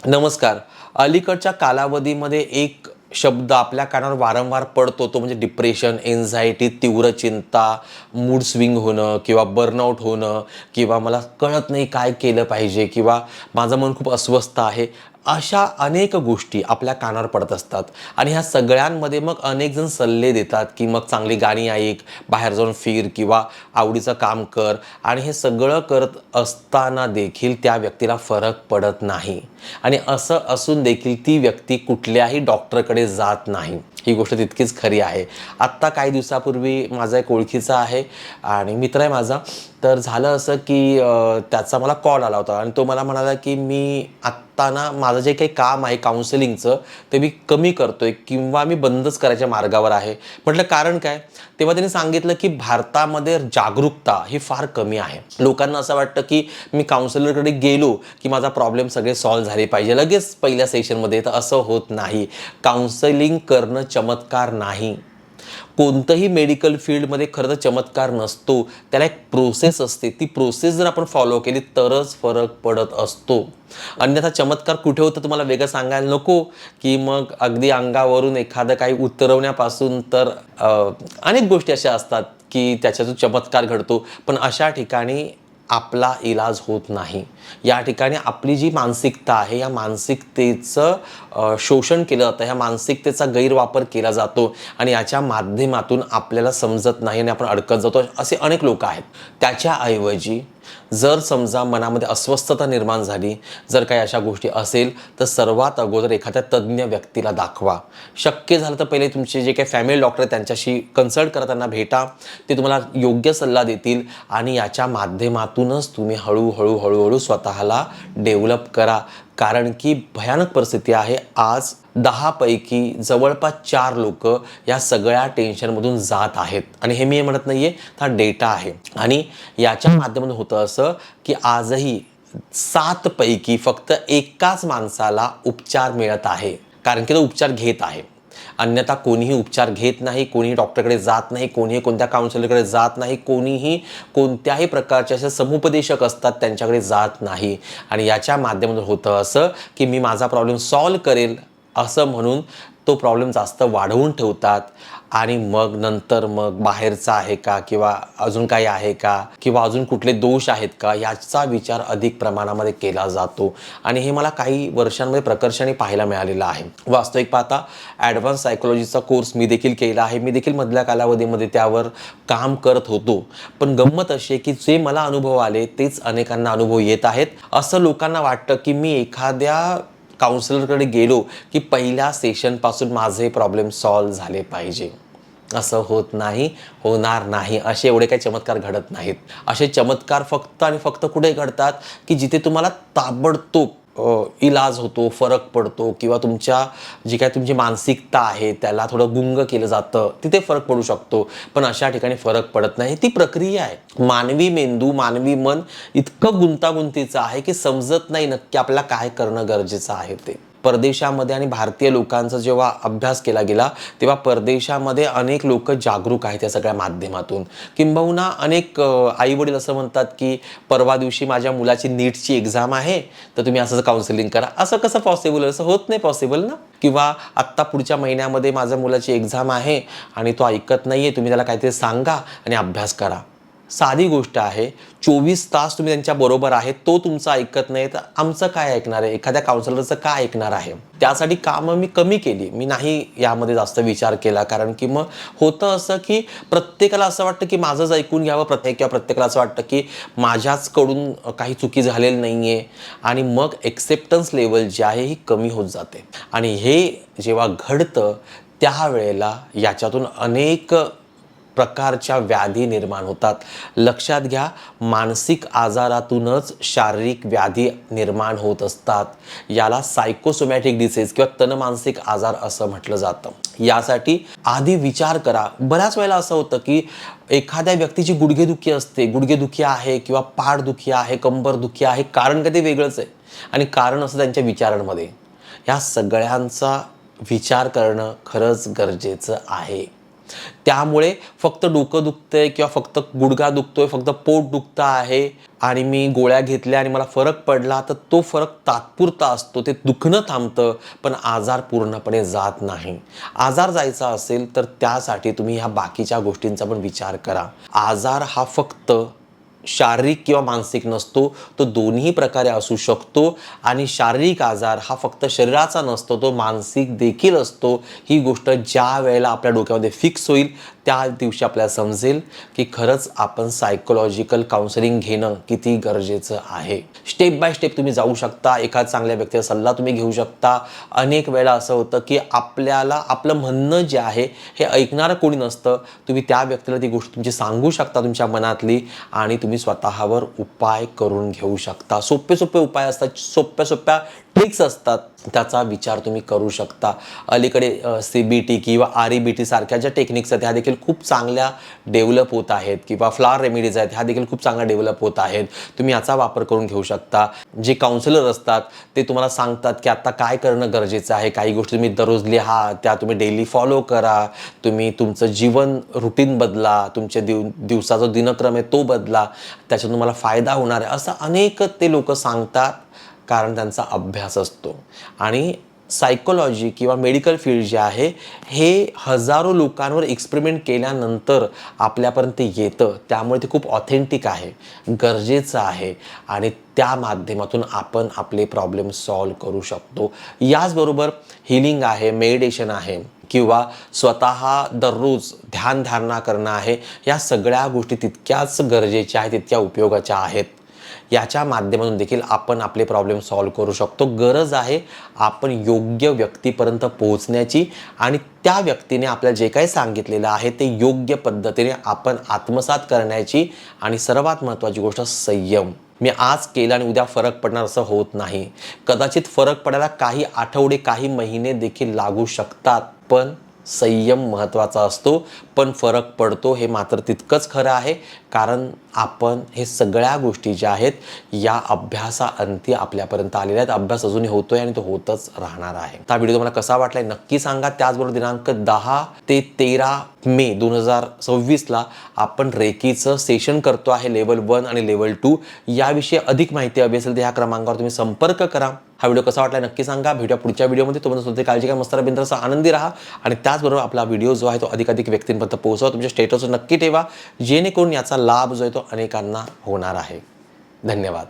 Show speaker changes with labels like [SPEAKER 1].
[SPEAKER 1] नमस्कार. अलीकडच्या कालावधीमध्ये एक शब्द आपल्या कानावर वारंवार पडतो, तो म्हणजे डिप्रेशन, एन्झायटी, तीव्र चिंता, मूड स्विंग होणं किंवा बर्नआउट होणं किंवा मला कळत नाही काय केलं पाहिजे किंवा माझं मन खूप अस्वस्थ आहे. अशा अनेक गोष्टी आपल्या कानावर पडत असतात आणि ह्या सगळ्यांमध्ये मग अनेक जण सल्ले देतात, की मग चांगली गाणी ऐक, बाहेर जाऊन फिर किंवा आवडीचं काम कर आणि हे सगळं करत असताना देखील त्या व्यक्तीला फरक पडत नाही. आणि असं असून देखील ती व्यक्ती कुठल्याही डॉक्टरकडे जात नाही. ही गोष्ट तितकीच खरी आहे. आत्ता काही दिवसापूर्वी माझा एक ओळखीचा आहे आणि मित्र आहे माझा. तर झालं असं की त्याचा मला कॉल आला होता आणि तो मला म्हणाला की मी आत्ता ना माझं जे काही काम आहे काउन्सिलिंगचं ते मी कमी करतोय किंवा मी बंदच करायच्या मार्गावर आहे. म्हटलं कारण काय? तेव्हा त्यांनी सांगितलं की भारतामध्ये जागरूकता ही फार कमी आहे. लोकांना असं वाटतं की मी काउन्सिलरकडे गेलो की माझा प्रॉब्लेम सगळे सॉल्व्ह झाले पाहिजे लगेच पहिल्या सेशनमध्ये. तर असं होत नाही. काउन्सिलिंग करणं चमत्कार नाही. कोणतंही मेडिकल फील्डमध्ये खरं तर चमत्कार नसतो. त्याला एक प्रोसेस असते. ती प्रोसेस जर आपण फॉलो केली तरच फरक पडत असतो. अन्यथा चमत्कार कुठे होतं तुम्हाला वेगळं सांगायला नको, की मग अगदी अंगावरून एखादं काही उतरवण्यापासून तर अनेक गोष्टी अशा असतात की त्याच्यातून चमत्कार घडतो. पण अशा ठिकाणी आपला इलाज होत नाही. या ठिकाणी आपली जी मानसिकता आहे या मानसिकतेचं शोषण केलं जातं. ह्या मानसिकतेचा गैरवापर केला जातो आणि याच्या माध्यमातून आपल्याला समजत नाही आणि आपण अडकत जातो. असे अनेक लोक आहेत. त्याच्याऐवजी जर समजा मनामध्ये अस्वस्थता निर्माण झाली, जर काही अशा गोष्टी असेल तर सर्वात अगोदर एखाद्या तज्ज्ञ व्यक्तीला दाखवा. शक्य झालं तर पहिले तुमचे जे काही फॅमिली डॉक्टर आहेत त्यांच्याशी कन्सल्ट करा, त्यांना भेटा. ते तुम्हाला योग्य सल्ला देतील आणि याच्या माध्यमातूनच तुम्ही हळूहळू स्वतःला डेव्हलप करा. कारण की भयानक परिस्थिती आहे. आज 10 पैकी जवळपास 4 लोक या सगळ्या टेन्शनमधून जात आहेत आणि हे मी म्हणत नाहीये, हा डेटा आहे. आणि याच्या माध्यमातून होतं असं की आजही 7 पैकी फक्त एकाच माणसाला उपचार मिळत आहे, कारण की तो उपचार घेत आहे. अन्यथा कोणीही उपचार घेत नाही, कोणीही डॉक्टरकडे जात नाही, कोणीही कोणत्या काउन्सिलरकडे जात नाही, कोणीही कोणत्याही प्रकारचे असे समुपदेशक असतात त्यांच्याकडे जात नाही. आणि याच्या माध्यमातून होतं असं की मी माझा प्रॉब्लेम सॉल्व्ह करेल असं म्हणून तो प्रॉब्लेम जास्त वाढवून ठेवतात आणि मग बाहेरचा आहे का किंवा अजून काही आहे का किंवा अजून कुठले दोष आहेत का याचा विचार अधिक प्रमाणामध्ये केला जातो. आणि हे मला काही वर्षांमध्ये प्रकर्षाने पाहायला मिळालेलं आहे. वास्तविक पाहता ॲडव्हान्स सायकोलॉजीचा कोर्स मी देखील केला आहे. मी देखील मधल्या कालावधीमध्ये त्यावर काम करत होतो. पण गंमत अशी आहे की जे मला अनुभव आले तेच अनेकांना अनुभव येत आहेत. असं लोकांना वाटतं की मी एखाद्या काउन्सिलरकडे गेलो की पहिल्या सेशनपासून माझे प्रॉब्लेम सॉल्व्ह झाले पाहिजे. असं होत नाही, होणार नाही. असे एवढे काही चमत्कार घडत नाहीत. असे चमत्कार फक्त आणि फक्त कुठे घडतात की जिथे तुम्हाला ताबडतोब इलाज होतो, फरक पडतो किंवा तुमच्या जी काय तुमची मानसिकता आहे त्याला थोडं गुंग केलं जातं, तिथे फरक पडू शकतो. पण अशा ठिकाणी फरक पडत नाही. ती प्रक्रिया आहे. मानवी मेंदू, मानवी मन इतकं गुंतागुंतीचं आहे की समजत नाही नक्की आपल्याला काय करणं गरजेचं आहे ते. परदेशामध्ये आणि भारतीय लोकांचा जेव्हा अभ्यास केला गेला तेव्हा परदेशामध्ये अनेक लोक जागरूक आहेत या सगळ्या माध्यमातून. किंबहुना अनेक आई-वडील असं म्हणतात की परवा दिवशी माझ्या मुलाची नीटची एक्झाम आहे, तर तुम्ही असं काउन्सिलिंग करा. असं कसं पॉसिबल? असं होत नाही पॉसिबल ना. किंवा आत्ता पुढच्या महिन्यामध्ये माझ्या मुलाची एक्झाम आहे आणि तो ऐकत नाहीये, तुम्ही त्याला काहीतरी सांगा आणि अभ्यास करा. साधी गोष्ट आहे. 24 तास तुम्ही त्यांच्या बरोबर आहे, तो तुमचं ऐकत नाही तर आमचं काय ऐकणार आहे? एखाद्या काउन्सिलरचं काय ऐकणार आहे? त्यासाठी कामं मी कमी केली. मी नाही यामध्ये जास्त विचार केला. कारण की मग होतं असं की प्रत्येकाला असं वाटतं की माझंच ऐकून घ्यावं, प्रत्येकाला असं वाटतं की माझ्याचकडून काही चुकी झालेली नाही आहे आणि मग एक्सेप्टन्स लेवल जी आहे ही कमी होत जाते. आणि हे जेव्हा घडतं त्यावेळेला याच्यातून अनेक प्रकारच्या व्याधी निर्माण होतात. लक्षात घ्या, मानसिक आजारातूनच शारीरिक व्याधी निर्माण होत असतात. याला सायकोसोमॅटिक डिसीज किंवा तनमानसिक आजार असं म्हटलं जातं. यासाठी आधी विचार करा. बऱ्याच वेळेला असं होतं की एखाद्या व्यक्तीची गुडघेदुखी असते, गुडघेदुखी आहे किंवा पाठदुखी आहे, कंबरदुखी आहे, कारण कधी वेगळंच आहे आणि कारण असं त्यांच्या विचारांमध्ये. या सगळ्यांचा विचार करणं खरंच गरजेचं आहे. त्यामुळे फक्त डोकं दुखतंय किंवा फक्त गुडघा दुखतोय, फक्त पोट दुखतं आहे आणि मी गोळ्या घेतल्या आणि मला फरक पडला, तर तो फरक तात्पुरता असतो. ते दुखणं थांबतं, पण आजार पूर्णपणे जात नाही. आजार जायचा असेल तर त्यासाठी तुम्ही ह्या बाकीच्या गोष्टींचा पण विचार करा. आजार हा फक्त शारीरिक किंवा मानसिक नसतो, तो दोन्ही प्रकारे असू शकतो आणि शारीरिक आजार हा फक्त शरीराचा नसतो, तो मानसिक देखील असतो. ही गोष्ट ज्या वेळेला आपल्या डोक्यामध्ये फिक्स होईल त्या दिवशी आपल्याला समजेल की खरंच आपण सायकोलॉजिकल काउन्सिलिंग घेणं किती गरजेचं आहे. स्टेप बाय स्टेप तुम्ही जाऊ शकता. एखाद्या चांगल्या व्यक्तीचा सल्ला तुम्ही घेऊ शकता. अनेक वेळा असं होतं की आपल्याला आपलं म्हणणं जे आहे हे ऐकणारं कोणी नसतं. तुम्ही त्या व्यक्तीला ती गोष्ट तुमची सांगू शकता तुमच्या मनातली आणि तुम्ही स्वतःवर उपाय करून घेऊ शकता. सोपे सोपे उपाय असतात, सोप्या सोप्या ट्रिक्स असतात, त्याचा विचार तुम्ही करू शकता. अलीकडे CBT किंवा REBT सारख्या ज्या टेक्निक्स आहेत ह्या देखील खूप चांगल्या डेव्हलप होत आहेत किंवा फ्लॉवर रेमेडीज आहेत ह्या देखील खूप चांगल्या डेव्हलप होत आहेत. तुम्ही याचा वापर करून घेऊ शकता. जे काउन्सिलर असतात ते तुम्हाला सांगतात की आता काय करणं गरजेचं आहे. काही गोष्टी तुम्ही दररोज लिहा, त्या तुम्ही डेली फॉलो करा. तुम्ही तुमचं जीवन रुटीन बदला, तुमचे दिवसाचा दिनक्रम आहे तो बदला, त्याच्यातून तुम्हाला फायदा होणार आहे. असं अनेक ते लोक सांगतात कारण त्यांचा अभ्यास असतो. आणि सायकोलॉजी किंवा मेडिकल फील्ड जे आहे हे हजारो लोकांवर एक्सपेरिमेंट केल्यानंतर आपल्यापर्यंत येतं. त्यामुळे ते खूप ऑथेंटिक आहे, गरजेचं आहे आणि त्या माध्यमातून आपण आपले प्रॉब्लेम सॉल्व करू शकतो. याचबरोबर हिलिंग आहे, मेडिटेशन आहे किंवा स्वतः दररोज ध्यानधारणा करणं आहे. या सगळ्या गोष्टी तितक्याच गरजेच्या आहेत, तितक्या उपयोगाच्या आहेत. याच्या माध्यमातून देखील आपण आपले प्रॉब्लेम सॉल्व करू शकतो. गरज आहे आपण योग्य व्यक्तीपर्यंत पोहोचण्याची आणि त्या व्यक्तीने आपल्याला जे काही सांगितलेलं आहे ते योग्य पद्धतीने आपण आत्मसात करण्याची. आणि सर्वात महत्त्वाची गोष्ट संयम. मी आज केलं आणि उद्या फरक पडणार असं होत नाही. कदाचित फरक पडायला काही आठवडे, काही महिने देखील लागू शकतात, पण संयम महत्त्वाचा असतो. पण फरक पडतो हे मात्र तितकंच खरं आहे, कारण आपण हे सगळ्या गोष्टी ज्या आहेत या अभ्यासाअंती आपल्यापर्यंत आलेल्या आहेत. अभ्यास अजूनही होतोय आणि तो होतच राहणार आहे. हा व्हिडिओ तुम्हाला कसा वाटलाय नक्की सांगा. त्याचबरोबर दिनांक 10 ते 13 मे 2026ला आपण रेकीचं सेशन करतो आहे, लेवल 1 आणि लेवल 2. याविषयी अधिक माहिती हवी असेल तर ह्या क्रमांकावर तुम्ही संपर्क करा. हा व्हिडिओ कसा वाटला नक्की सांगा. भेटूया पुढच्या व्हिडिओमध्ये. तोपर्यंत स्वतःची काळजी घ्या, मस्त बिंद्राचा आनंदी राहा आणि त्याचबरोबर आपला व्हिडिओ जो आहे तो अधिकाधिक व्यक्तींपर्यंत पोहोचवा. तुमच्या स्टेटसवर नक्की ठेवा, जेणेकरून याचा लाभ जो आहे तो अनेकांना होणार आहे. धन्यवाद.